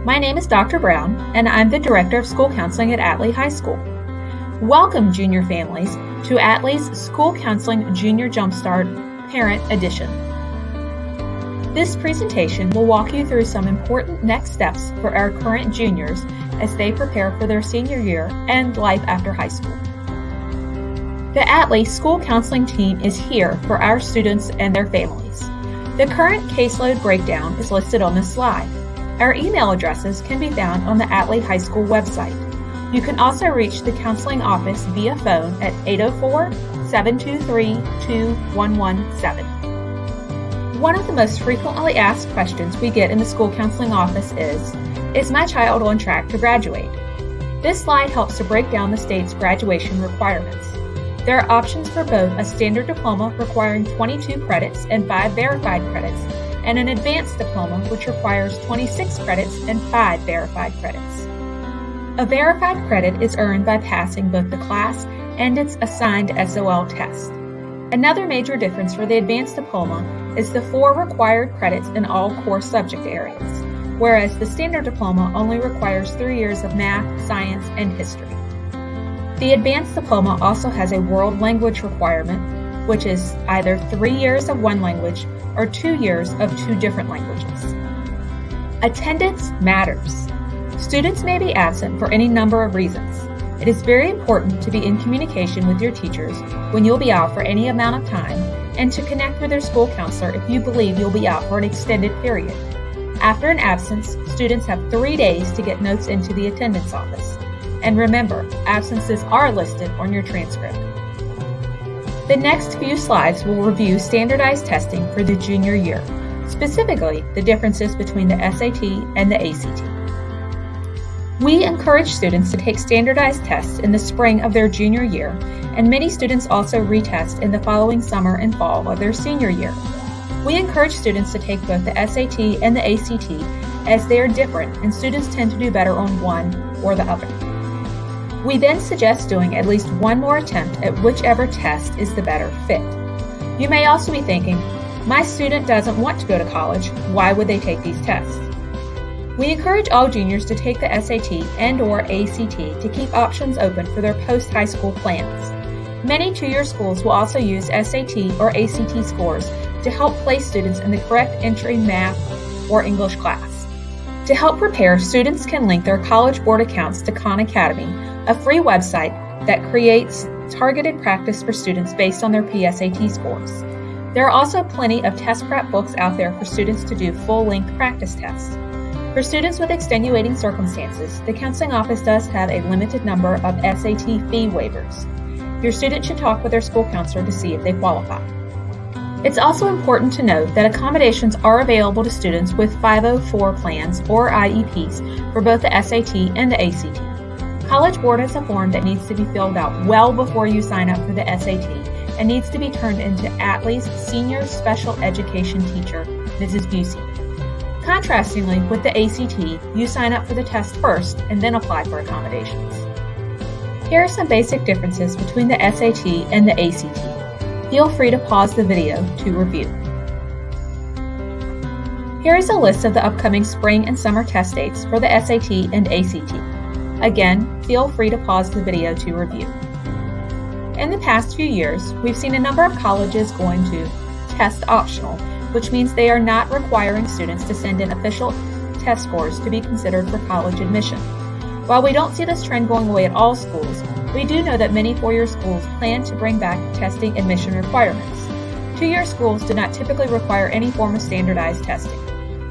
My name is Dr. Brown, and I'm the Director of School Counseling at Atlee High School. Welcome, junior families, to Atlee's School Counseling Junior Jumpstart Parent Edition. This presentation will walk you through some important next steps for our current juniors as they prepare for their senior year and life after high school. The Atlee School Counseling team is here for our students and their families. The current caseload breakdown is listed on this slide. Our email addresses can be found on the Atlee High School website. You can also reach the counseling office via phone at 804-723-2117. One of the most frequently asked questions we get in the school counseling office is my child on track to graduate? This slide helps to break down the state's graduation requirements. There are options for both a standard diploma requiring 22 credits and 5 verified credits, and an advanced diploma which requires 26 credits and 5 verified credits. A verified credit is earned by passing both the class and its assigned SOL test. Another major difference for the advanced diploma is the 4 required credits in all core subject areas, whereas the standard diploma only requires 3 years of math, science, and history. The advanced diploma also has a world language requirement, which is either 3 years of one language or 2 years of 2 different languages. Attendance matters. Students may be absent for any number of reasons. It is very important to be in communication with your teachers when you'll be out for any amount of time, and to connect with your school counselor if you believe you'll be out for an extended period. After an absence, students have 3 days to get notes into the attendance office. And remember, absences are listed on your transcript. The next few slides will review standardized testing for the junior year, specifically the differences between the SAT and the ACT. We encourage students to take standardized tests in the spring of their junior year, and many students also retest in the following summer and fall of their senior year. We encourage students to take both the SAT and the ACT as they are different, and students tend to do better on one or the other. We then suggest doing at least one more attempt at whichever test is the better fit. You may also be thinking, my student doesn't want to go to college, why would they take these tests? We encourage all juniors to take the SAT and/or ACT to keep options open for their post-high school plans. Many two-year schools will also use SAT or ACT scores to help place students in the correct entry math or English class. To help prepare, students can link their College Board accounts to Khan Academy, a free website that creates targeted practice for students based on their PSAT scores. There are also plenty of test prep books out there for students to do full-length practice tests. For students with extenuating circumstances, the counseling office does have a limited number of SAT fee waivers. Your student should talk with their school counselor to see if they qualify. It's also important to note that accommodations are available to students with 504 plans or IEPs for both the SAT and the ACT. College Board has a form that needs to be filled out well before you sign up for the SAT and needs to be turned into Atlee's Senior Special Education Teacher, Mrs. Busey. Contrastingly, with the ACT, you sign up for the test first and then apply for accommodations. Here are some basic differences between the SAT and the ACT. Feel free to pause the video to review. Here is a list of the upcoming spring and summer test dates for the SAT and ACT. Again, feel free to pause the video to review. In the past few years, we've seen a number of colleges going to test optional, which means they are not requiring students to send in official test scores to be considered for college admission. While we don't see this trend going away at all schools, we do know that many four-year schools plan to bring back testing admission requirements. Two-year schools do not typically require any form of standardized testing.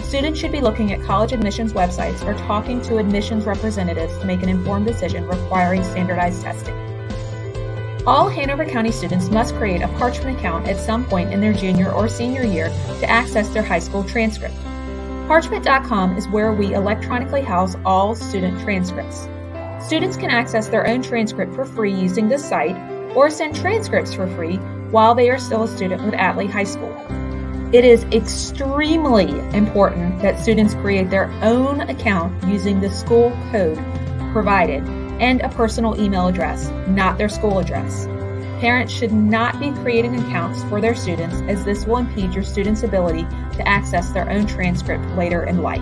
Students should be looking at college admissions websites or talking to admissions representatives to make an informed decision requiring standardized testing. All Hanover County students must create a Parchment account at some point in their junior or senior year to access their high school transcript. Parchment.com is where we electronically house all student transcripts. Students can access their own transcript for free using this site, or send transcripts for free while they are still a student with Atlee High School. It is extremely important that students create their own account using the school code provided and a personal email address, not their school address. Parents should not be creating accounts for their students, as this will impede your students' ability to access their own transcript later in life.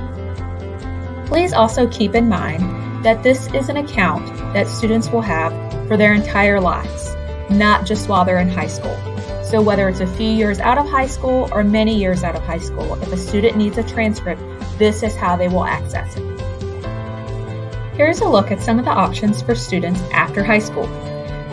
Please also keep in mind that this is an account that students will have for their entire lives, not just while they're in high school. So whether it's a few years out of high school or many years out of high school, if a student needs a transcript, this is how they will access it. Here's a look at some of the options for students after high school.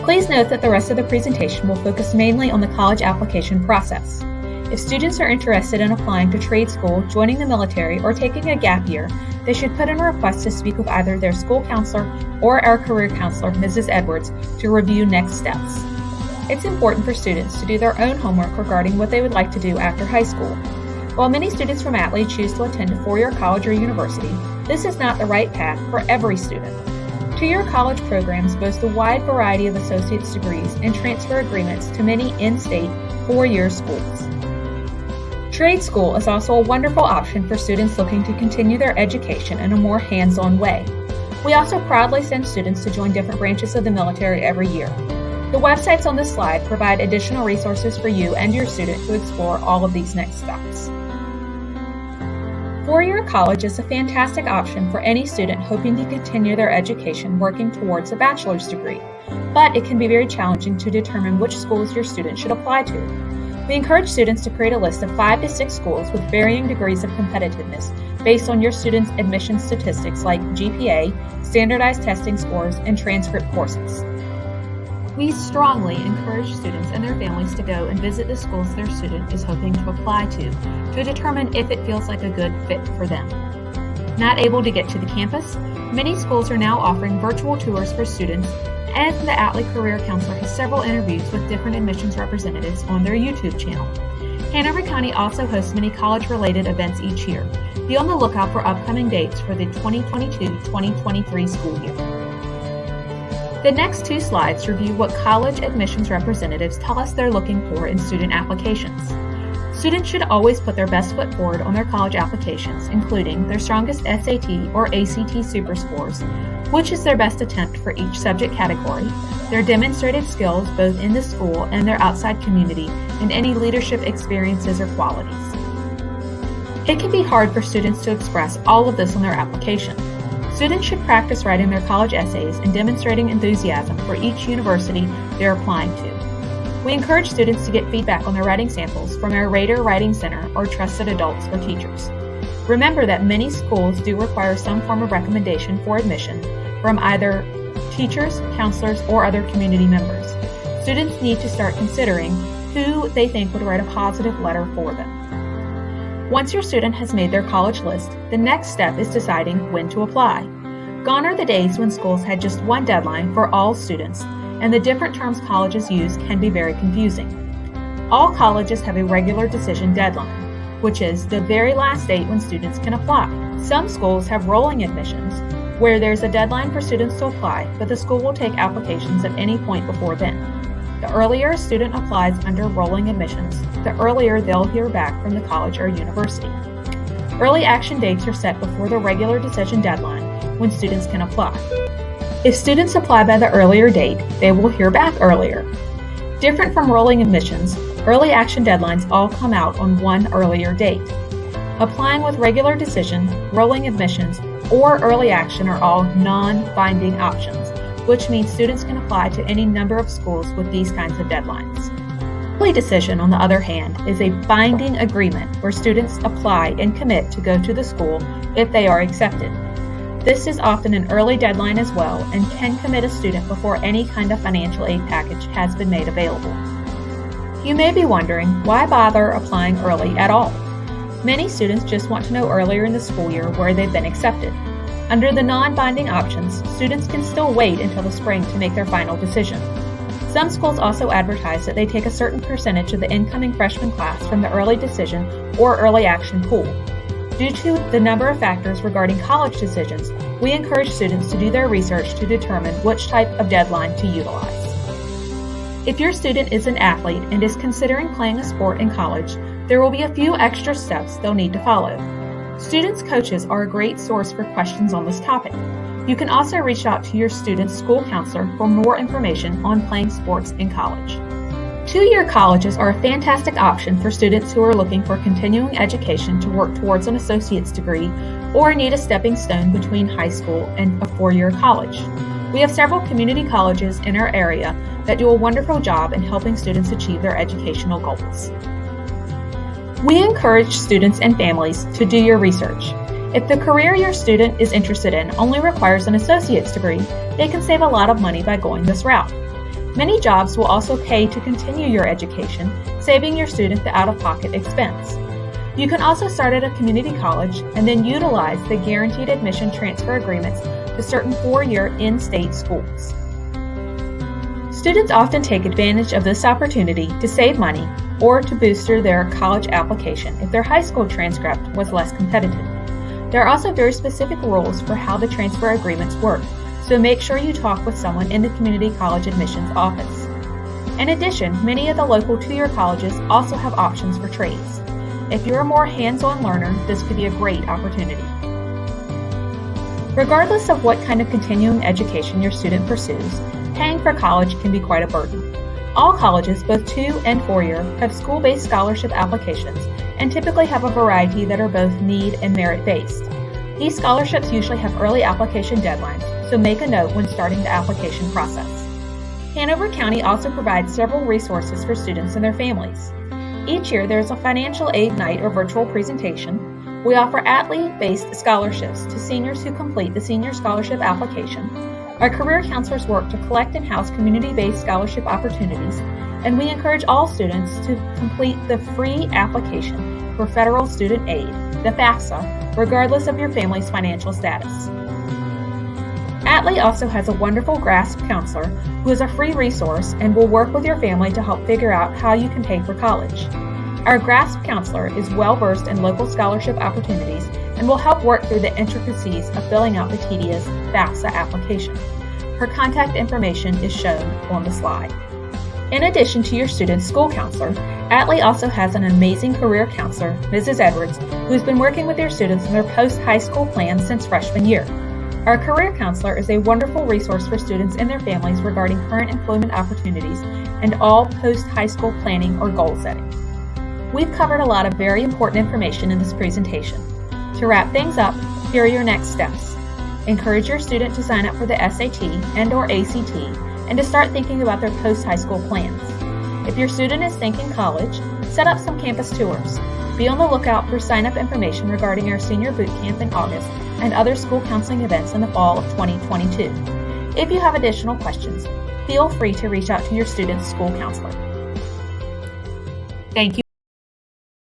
Please note that the rest of the presentation will focus mainly on the college application process. If students are interested in applying to trade school, joining the military, or taking a gap year, they should put in a request to speak with either their school counselor or our career counselor, Mrs. Edwards, to review next steps. It's important for students to do their own homework regarding what they would like to do after high school. While many students from Atlee choose to attend a four-year college or university, this is not the right path for every student. Two-year college programs boast a wide variety of associate's degrees and transfer agreements to many in-state four-year schools. Trade school is also a wonderful option for students looking to continue their education in a more hands-on way. We also proudly send students to join different branches of the military every year. The websites on this slide provide additional resources for you and your student to explore all of these next steps. Four-year college is a fantastic option for any student hoping to continue their education working towards a bachelor's degree, but it can be very challenging to determine which schools your student should apply to. We encourage students to create a list of 5 to 6 schools with varying degrees of competitiveness based on your student's admission statistics like GPA, standardized testing scores, and transcript courses. We strongly encourage students and their families to go and visit the schools their student is hoping to apply to determine if it feels like a good fit for them. Not able to get to the campus? Many schools are now offering virtual tours for students, and the Atlee Career Counselor has several interviews with different admissions representatives on their YouTube channel. Hanover County also hosts many college-related events each year. Be on the lookout for upcoming dates for the 2022-2023 school year. The next 2 slides review what college admissions representatives tell us they're looking for in student applications. Students should always put their best foot forward on their college applications, including their strongest SAT or ACT super scores, which is their best attempt for each subject category, their demonstrated skills both in the school and their outside community, and any leadership experiences or qualities. It can be hard for students to express all of this on their application. Students should practice writing their college essays and demonstrating enthusiasm for each university they're applying to. We encourage students to get feedback on their writing samples from our Rater Writing Center or trusted adults or teachers. Remember that many schools do require some form of recommendation for admission from either teachers, counselors, or other community members. Students need to start considering who they think would write a positive letter for them. Once your student has made their college list, the next step is deciding when to apply. Gone are the days when schools had just one deadline for all students, and the different terms colleges use can be very confusing. All colleges have a regular decision deadline, which is the very last date when students can apply. Some schools have rolling admissions, where there's a deadline for students to apply, but the school will take applications at any point before then. The earlier a student applies under rolling admissions, the earlier they'll hear back from the college or university. Early action dates are set before the regular decision deadline when students can apply. If students apply by the earlier date, they will hear back earlier. Different from rolling admissions, early action deadlines all come out on one earlier date. Applying with regular decision, rolling admissions, or early action are all non-binding options, which means students can apply to any number of schools with these kinds of deadlines. Early decision, on the other hand, is a binding agreement where students apply and commit to go to the school if they are accepted. This is often an early deadline as well and can commit a student before any kind of financial aid package has been made available. You may be wondering, why bother applying early at all? Many students just want to know earlier in the school year where they've been accepted. Under the non-binding options, students can still wait until the spring to make their final decision. Some schools also advertise that they take a certain percentage of the incoming freshman class from the early decision or early action pool. Due to the number of factors regarding college decisions, we encourage students to do their research to determine which type of deadline to utilize. If your student is an athlete and is considering playing a sport in college, there will be a few extra steps they'll need to follow. Students' coaches are a great source for questions on this topic. You can also reach out to your student's school counselor for more information on playing sports in college. Two-year colleges are a fantastic option for students who are looking for continuing education to work towards an associate's degree or need a stepping stone between high school and a four-year college. We have several community colleges in our area that do a wonderful job in helping students achieve their educational goals. We encourage students and families to do your research. If the career your student is interested in only requires an associate's degree, they can save a lot of money by going this route. Many jobs will also pay to continue your education, saving your student the out-of-pocket expense. You can also start at a community college and then utilize the guaranteed admission transfer agreements to certain four-year in-state schools. Students often take advantage of this opportunity to save money or to booster their college application if their high school transcript was less competitive. There are also very specific rules for how the transfer agreements work, so make sure you talk with someone in the community college admissions office. In addition, many of the local two-year colleges also have options for trades. If you're a more hands-on learner, this could be a great opportunity. Regardless of what kind of continuing education your student pursues, paying for college can be quite a burden. All colleges, both 2- and 4-year, have school-based scholarship applications and typically have a variety that are both need and merit-based. These scholarships usually have early application deadlines, so make a note when starting the application process. Hanover County also provides several resources for students and their families. Each year there is a financial aid night or virtual presentation. We offer athlete-based scholarships to seniors who complete the senior scholarship application. Our career counselors work to collect and house community-based scholarship opportunities, and we encourage all students to complete the free application for federal student aid, the FAFSA, regardless of your family's financial status. Atlee also has a wonderful GRASP counselor who is a free resource and will work with your family to help figure out how you can pay for college. Our GRASP counselor is well-versed in local scholarship opportunities and will help work through the intricacies of filling out the tedious FAFSA application. Her contact information is shown on the slide. In addition to your student's school counselor, Atlee also has an amazing career counselor, Mrs. Edwards, who has been working with your students in their post-high school plans since freshman year. Our career counselor is a wonderful resource for students and their families regarding current employment opportunities and all post-high school planning or goal setting. We've covered a lot of very important information in this presentation. To wrap things up, here are your next steps. Encourage your student to sign up for the SAT and/or ACT and to start thinking about their post-high school plans. If your student is thinking college, set up some campus tours. Be on the lookout for sign-up information regarding our senior boot camp in August and other school counseling events in the fall of 2022. If you have additional questions, feel free to reach out to your student's school counselor. Thank you.